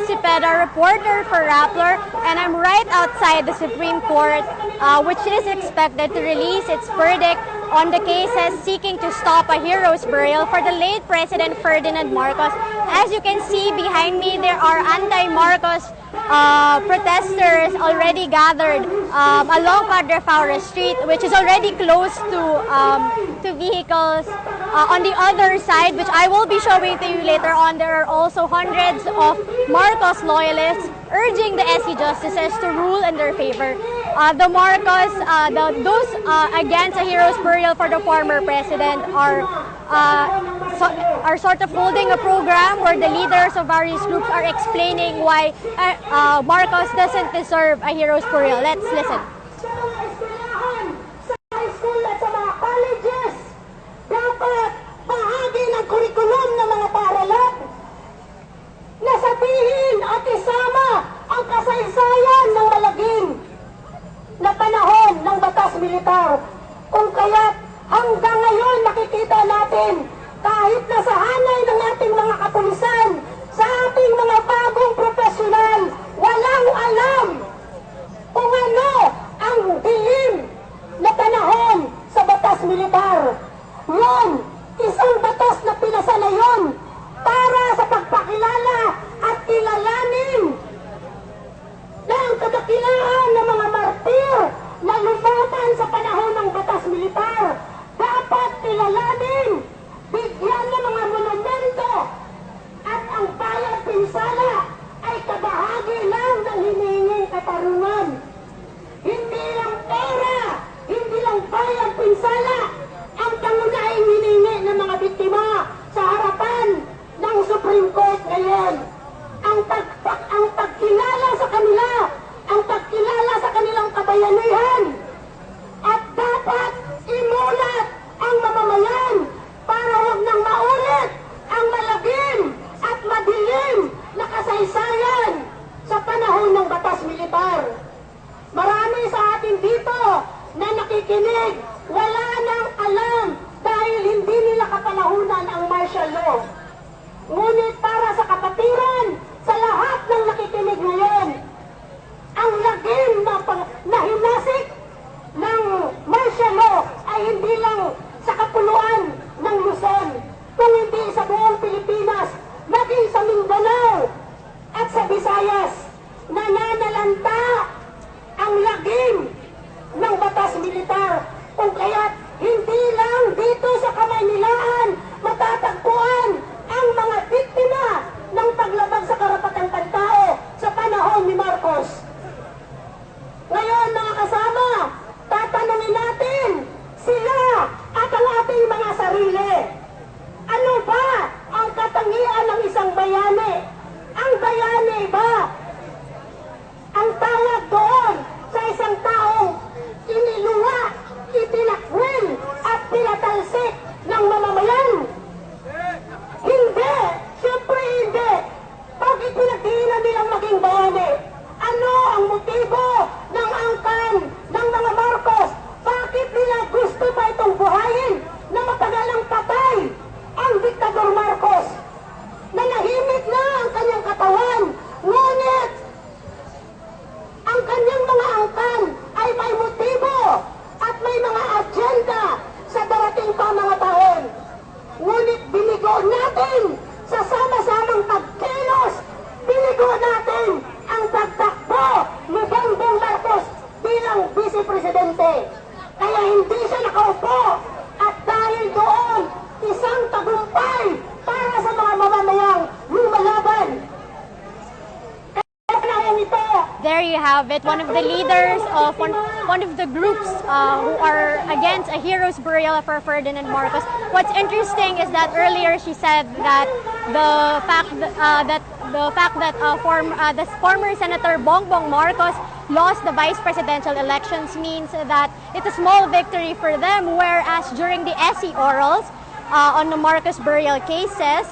Cepeda, reporter for Rappler, and I'm right outside the Supreme Court, which is expected to release its verdict on the cases seeking to stop a hero's burial for the late President Ferdinand Marcos. As you can see behind me, there are anti-Marcos protesters already gathered along Padre Faura Street, which is already close to vehicles. On the other side, which I will be showing to you later on, there are also hundreds of Marcos loyalists urging the SC justices to rule in their favor. The Marcos, those against a hero's burial for the former president are sort of holding a program where the leaders of various groups are explaining why Marcos doesn't deserve a hero's burial. Let's listen. Dapat bahagi ng kurikulum ng mga paaralan na sabihin at isama ang kasaysayan ng malagim na panahon ng batas militar. Kung kaya't hanggang ngayon nakikita natin kahit nasa hanay ng ating mga kapulisan, sa ating mga bagong profesional, walang alam kung ano ang dilim na panahon sa batas militar. Yun, isang batas na pinasa na yun para sa pagpakilala at kilalanin na ang kadakilaan ng mga martir na lumatan sa panahon ng batas militar dapat kilalanin, bigyan ng mga monumento at ang bayad pinsala ay kabahagi lang ng hinihinging katarungan. Hindi lang pera, hindi lang bayad pinsala ang pangunahing hiningi ng mga biktima sa harapan ng Supreme Court ngayon. Ang pagkilala sa kanila, ang pagkilala sa kanilang kabayanihan, at dapat imulat ang mamamayan para huwag nang maulit ang malagim at madilim na kasaysayan sa panahon ng batas militar. Marami sa atin dito na nakikinig, wala nang alam dahil hindi nila kapalahunan ang martial law. Ngunit para sa kapatiran, sa lahat ng nakikinig ngayon, ang lagim na hinasik ng martial law ay hindi lang sa kapuluan ng Luzon, kung hindi sa buong Pilipinas, maging sa Mindanao at sa Visayas, nananalanta ang lagim ng batas militar. Kung kaya't hindi lang dito sa Kamaynilaan matatagpuan ang mga biktima ng paglabag sa karapatang pantao sa panahon ni Marcos. Ngayon mga kasama, tatanungin natin sila at ang ating mga sarili. Ano ba ang katangian ng isang bayani? Ang bayani ba ang tawag doon sa isang taong iniluwa, itinakwil at pinatalsik ng mamamayan? Hindi! Siyempre hindi! Pag ipinagdiinan nilang maging bayani, ano ang motibo ng angkan ng mga Marcos? Bakit nila gusto ba itong buhayin na matagalang patay ang diktador Marcos? Nanahimik na ang kanyang katawan, ngunit ang kanyang mga angkan ay may motibo at may mga agenda sa darating pa mga taon. Ngunit binigo natin sa sama-samang pagkilos, binigo natin ang pagtakbo ni Bongbong Marcos bilang vice-presidente. Kaya hindi siya nakaupo at dahil doon isang tagumpay para sa mga mamamayang lumalaban. There you have it, one of the leaders of one of the groups who are against a hero's burial for Ferdinand Marcos. What's interesting is that earlier she said that the fact that the former Senator Bongbong Marcos lost the vice presidential elections means that it's a small victory for them, whereas during the SC orals on the Marcos burial cases,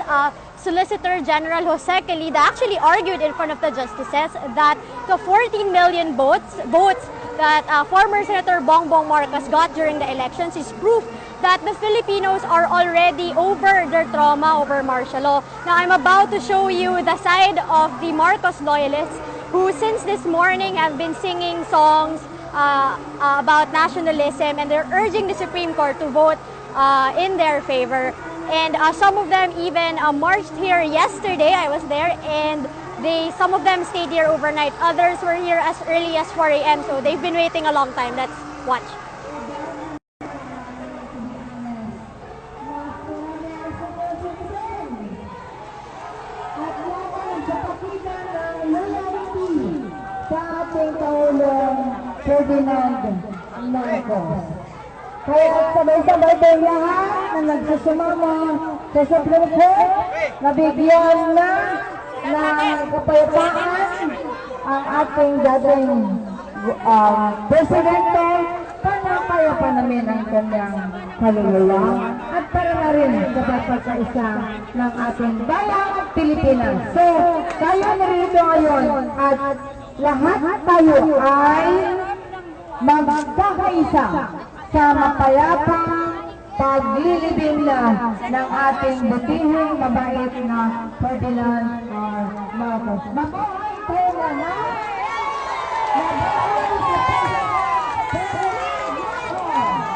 Solicitor General Jose Calida actually argued in front of the justices that the 14 million votes that former Senator Bongbong Marcos got during the elections is proof that the Filipinos are already over their trauma over martial law. Now, I'm about to show you the side of the Marcos loyalists who since this morning have been singing songs about nationalism, and they're urging the Supreme Court to vote in their favor. And some of them even marched here yesterday. I was there, and some of them stayed here overnight. Others were here as early as 4 a.m. So they've been waiting a long time. Let's watch. Sa ating Pangulong Ferdinand Marcos. Kaya sabay-sabay tayo lahat na nagsusumama sa Supreme Court, nabigyan na kapayapaan ang ating dating Presidente para payapa namin ang kanyang kaluluwa at para na rin sa pagkakaisa ng ating bayang Pilipinas. So, tayo narito ngayon at lahat tayo ay magkakaisa sa mapayapang paglilibing na ng ating butihing mabait na Ferdinand R. Marcos. Mabuhay tayo na na! Mabuhay sa Ferdinand Marcos!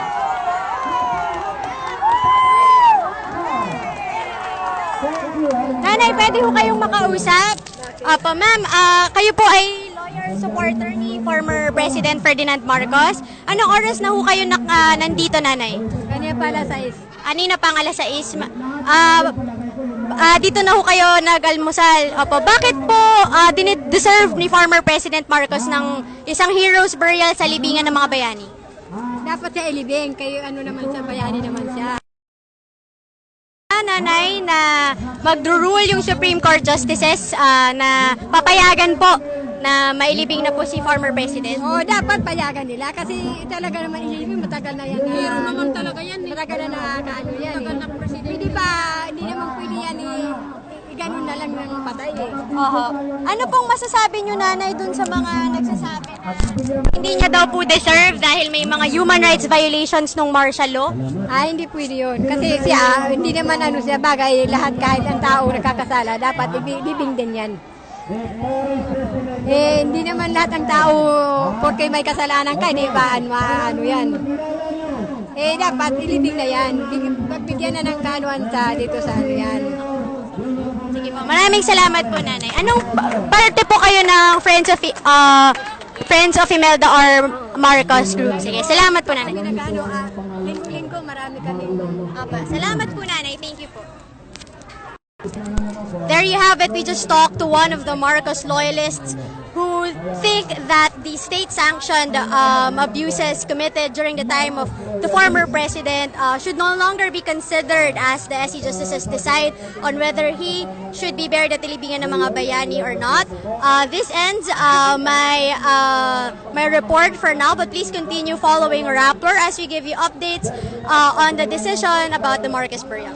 Thank you. Nanay, pwede ho kayong makausap? Opo, ma'am, kayo po ay lawyer supporter ni former President Ferdinand Marcos. Anong oras na ho kayo nandito, nanay? Kanina pa alas 6. Kanina pang alas 6. Dito na ho kayo nag-almusal. Opo, bakit po deserve ni former President Marcos ng isang hero's burial sa libingan ng mga bayani? Dapat siya ilibing, kayo ano naman siya, bayani naman siya. Nanay, na mag-rule yung Supreme Court Justices na papayagan po na mailibing na po si former President. Oo, dapat payagan nila kasi talaga naman ilibing, matagal na yan. Hero naman talaga yan. Matagal na nakakaano yan. Matagal na presidente. Hindi naman pwede yan ganun na lang ng patay eh. Oho. Ano pong masasabi nyo, nanay, dun sa mga nagsasabi na hindi niya daw po deserve dahil may mga human rights violations nung martial law? Hindi pwede yun. Kasi siya, hindi naman ano siya bagay, lahat kahit ang tao nakakasala, dapat ibibing din yan. Hindi naman lahat ng tao, porque may kasalanan ka, hindi ba ano yan. Dapat ilibing na yan. Pagbigyan na ng kanuan dito sa ano yan. Sige po. Maraming salamat po, nanay. Anong parte po kayo ng Friends of Imelda R. Marcos Group? Sige, salamat po, nanay. Linggo-linggo, marami kami. Salamat po, nanay. Thank you po. There you have it. We just talked to one of the Marcos loyalists who think that the state-sanctioned abuses committed during the time of the former president should no longer be considered as the SC Justices decide on whether he should be buried at Libingan ng mga bayani or not. This ends my report for now, but please continue following Rappler as we give you updates on the decision about the Marcos burial.